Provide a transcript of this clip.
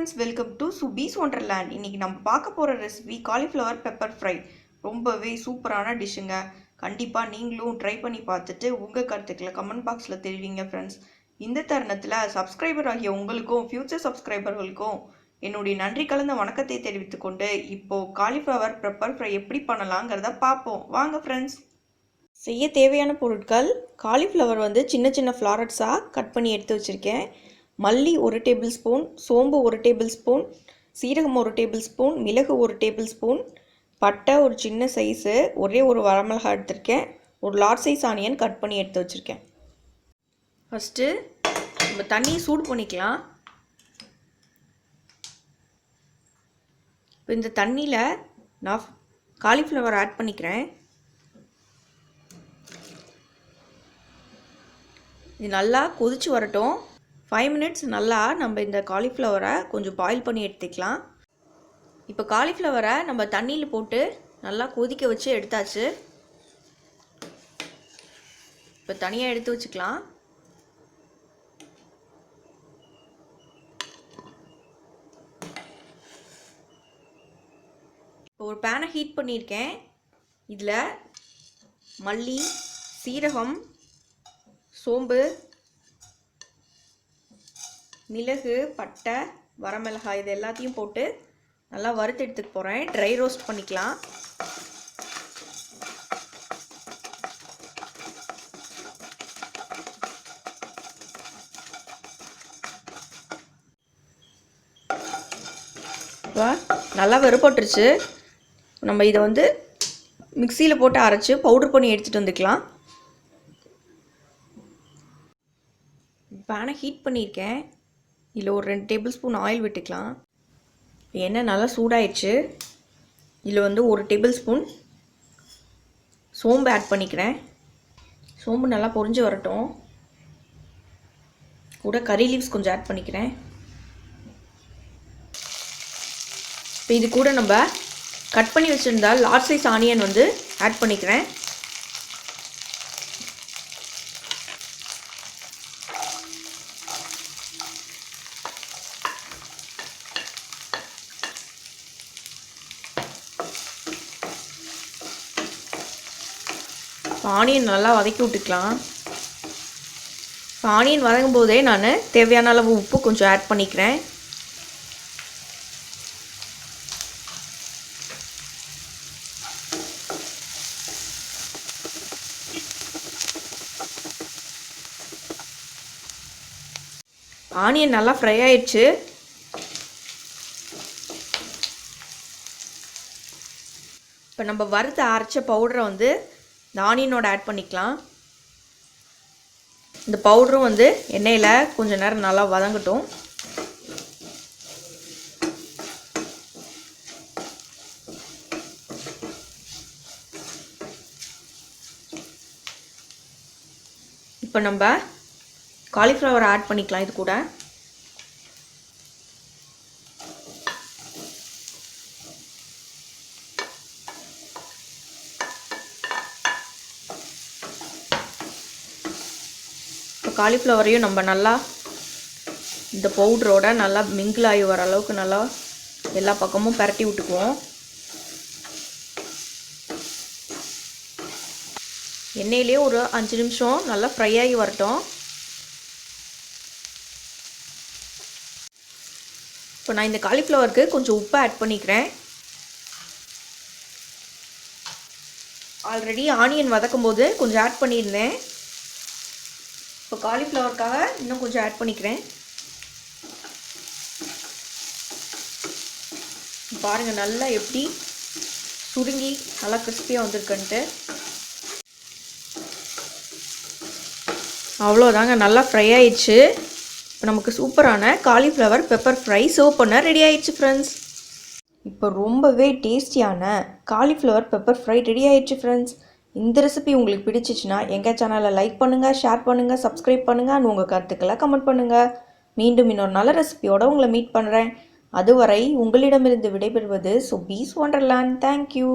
friends, welcome to Subi's Wonderland. இன்னைக்கு நம்ம பார்க்க போற ரெசிபி காலிஃப்ளவர் பெப்பர் ஃப்ரை. ரொம்பவே சூப்பரான டிஷ்ங்க. கண்டிப்பா நீங்களும் ட்ரை பண்ணி பார்த்துட்டு உங்க கருத்துக்களை கமெண்ட் பாக்ஸ்ல தெரிவிங்க ஃப்ரெண்ட்ஸ். இந்த தருணத்துல சப்ஸ்கிரைபர் ஆகிய உங்களுக்கும் ஃபியூச்சர் சப்ஸ்கிரைபர்களுக்கும் என்னுடைய நன்றி கலந்த வணக்கத்தை தெரிவித்துக் கொண்டு இப்போ காலிஃப்ளவர் பெப்பர் ஃப்ரை எப்படி பண்ணலாங்கிறத பார்ப்போம். வாங்க ஃப்ரெண்ட்ஸ். செய்ய தேவையான பொருட்கள்: காலிஃப்ளவர் சின்ன சின்ன ஃப்ளாரட்ஸாக கட் பண்ணி எடுத்து வச்சுருக்கேன். மல்லி 1 டேபிள் ஸ்பூன், சோம்பு 1 டேபிள் ஸ்பூன், சீரகம் 1 டேபிள் ஸ்பூன், மிளகு 1 டேபிள் ஸ்பூன், பட்டை ஒரு சின்ன சைஸு, ஒரே ஒரு வரமிளகாய் எடுத்திருக்கேன், ஒரு லார்ஜ் சைஸ் ஆனியன் கட் பண்ணி எடுத்து வச்சுருக்கேன். ஃபஸ்ட்டு நம்ம தண்ணியை சூடு பண்ணிக்கலாம். இப்போ இந்த தண்ணியில் நான் காலிஃப்ளவர் ஆட் பண்ணிக்கிறேன். இது நல்லா கொதிச்சு வரட்டும். 5 மினிட்ஸ் நல்லா நம்ம இந்த காலிஃப்ளவரை கொஞ்சம் பாயில் பண்ணி எடுத்துக்கலாம். இப்போ காலிஃப்ளவரை நம்ம தண்ணியில் போட்டு நல்லா கொதிக்க வச்சு எடுத்தாச்சு. இப்போ தனியாக எடுத்து வச்சுக்கலாம். இப்போ ஒரு பேனை ஹீட் பண்ணியிருக்கேன். இதில் மல்லி, சீரகம், சோம்பு, மிளகு, பட்டை, வரமிளகாய் இது எல்லாத்தையும் போட்டு நல்லா வறுத்து எடுத்துக்க போகிறேன். ட்ரை ரோஸ்ட் பண்ணிக்கலாம். நல்லா வறுபட்டுருச்சு. நம்ம இதை மிக்சியில் போட்டு அரைச்சி பவுடர் பண்ணி எடுத்துகிட்டு வந்துக்கலாம். பேனை ஹீட் பண்ணியிருக்கேன். இதில் ஒரு 2 டேபிள் ஸ்பூன் ஆயில் விட்டுக்கலாம். எண்ணெய் நல்லா சூடாயிடுச்சு. இதில் 1 டேபிள் ஸ்பூன் சோம்பு ஆட் பண்ணிக்கிறேன். சோம்பு நல்லா பொரிஞ்சு வரட்டும். கூட கறி லீவ்ஸ் கொஞ்சம் ஆட் பண்ணிக்கிறேன். இப்போ இது கூட நம்ம கட் பண்ணி வச்சுருந்தா லார்ஜ் சைஸ் ஆனியன் ஆட் பண்ணிக்கிறேன். ஆனியன் நல்லா வதக்கி விட்டுக்கலாம். ஆனியன் வதங்கும் போதே நான் தேவையான அளவு உப்பு கொஞ்சம் ஆட் பண்ணிக்கிறேன். ஆனியன் நல்லா ஃப்ரை ஆயிடுச்சு. இப்போ நம்ம வறுத்து அரைச்ச பவுடரை இந்த ஆனியனோட ஆட் பண்ணிக்கலாம். இந்த பவுடரும் எண்ணெயில் கொஞ்சம் நேரம் நல்லா வதங்கட்டும். இப்போ நம்ம காலிஃப்ளவர் ஆட் பண்ணிக்கலாம். இது கூட காலிஃப்ளவரையும் நம்ம நல்லா இந்த பவுடரோட நல்லா மிங்கிள் ஆகி வர அளவுக்கு நல்லா எல்லா பக்கமும் பரட்டி விட்டுக்குவோம். எண்ணெயிலே ஒரு 5 நிமிஷம் நல்லா ஃப்ரை ஆகி வரட்டும். இப்போ நான் இந்த காலிஃப்ளவருக்கு கொஞ்சம் உப்பு ஆட் பண்ணிக்கிறேன். ஆல்ரெடி ஆனியன் வதக்கும் போது கொஞ்சம் ஆட் பண்ணியிருந்தேன். இப்போ காலிஃப்ளவருக்காக இன்னும் கொஞ்சம் ஆட் பண்ணிக்கிறேன். பாருங்கள் நல்லா எப்படி சுருங்கி நல்லா கிறிஸ்பியாக வந்திருக்குன்ட்டு. அவ்வளோதாங்க, நல்லா ஃப்ரை ஆயிடுச்சு. இப்போ நமக்கு சூப்பரான காலிஃப்ளவர் பெப்பர் ஃப்ரை சர்வ் பண்ண ரெடி ஆயிடுச்சு ஃப்ரெண்ட்ஸ். இப்போ ரொம்பவே டேஸ்டியான காலிஃப்ளவர் பெப்பர் ஃப்ரை ரெடி ஆயிடுச்சு ஃப்ரெண்ட்ஸ். இந்த ரெசிபி உங்களுக்கு பிடிச்சிச்சுன்னா எங்கள் சேனலை லைக் பண்ணுங்கள், ஷேர் பண்ணுங்கள், சப்ஸ்கிரைப் பண்ணுங்கள் அண்ட் உங்கள் கருத்துக்களை கமெண்ட் பண்ணுங்கள். மீண்டும் இன்னொரு நல்ல ரெசிபியோடு உங்களை மீட் பண்ணுறேன். அதுவரை உங்களிடமிருந்து விடைபெறுவது சுபீஸ் ஒண்டர்லேண்ட். தேங்க்யூ.